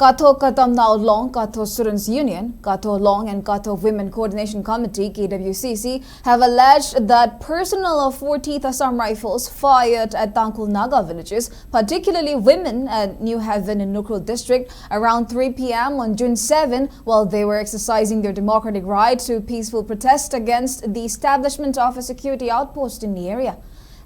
Katho Katam Now Long, Katho Students Union, Katho Long and Katho Women Coordination Committee (KWCC) have alleged that personnel of 14th Assam Rifles fired at Tangkul Naga villages, particularly women at New Haven in Ukhrul district, around 3 p.m. on June 7 while they were exercising their democratic right to peaceful protest against the establishment of a security outpost in the area.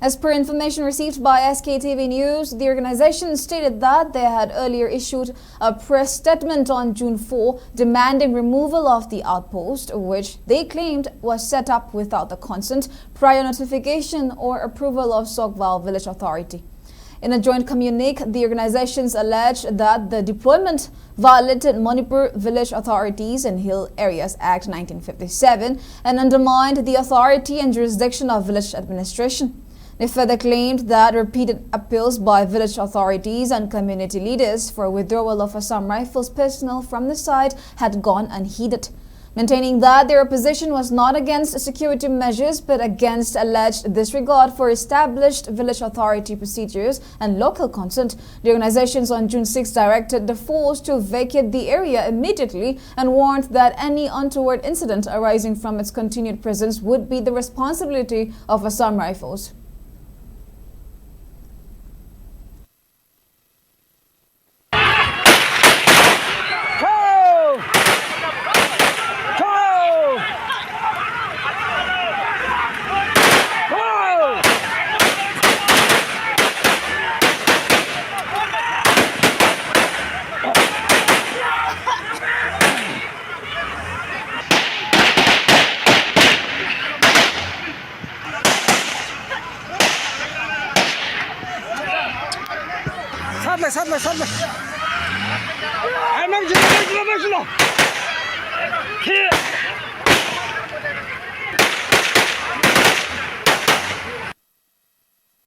As per information received by SKTV News, the organization stated that they had earlier issued a press statement on June 4 demanding removal of the outpost, which they claimed was set up without the consent, prior notification or approval of Sokval village authority. In a joint communique, the organizations alleged that the deployment violated Manipur Village Authorities and Hill Areas Act 1957 and undermined the authority and jurisdiction of village administration. They further claimed that repeated appeals by village authorities and community leaders for withdrawal of Assam Rifles personnel from the site had gone unheeded, maintaining that their opposition was not against security measures but against alleged disregard for established village authority procedures and local consent. The organizations on June 6 directed the force to vacate the area immediately and warned that any untoward incident arising from its continued presence would be the responsibility of Assam Rifles.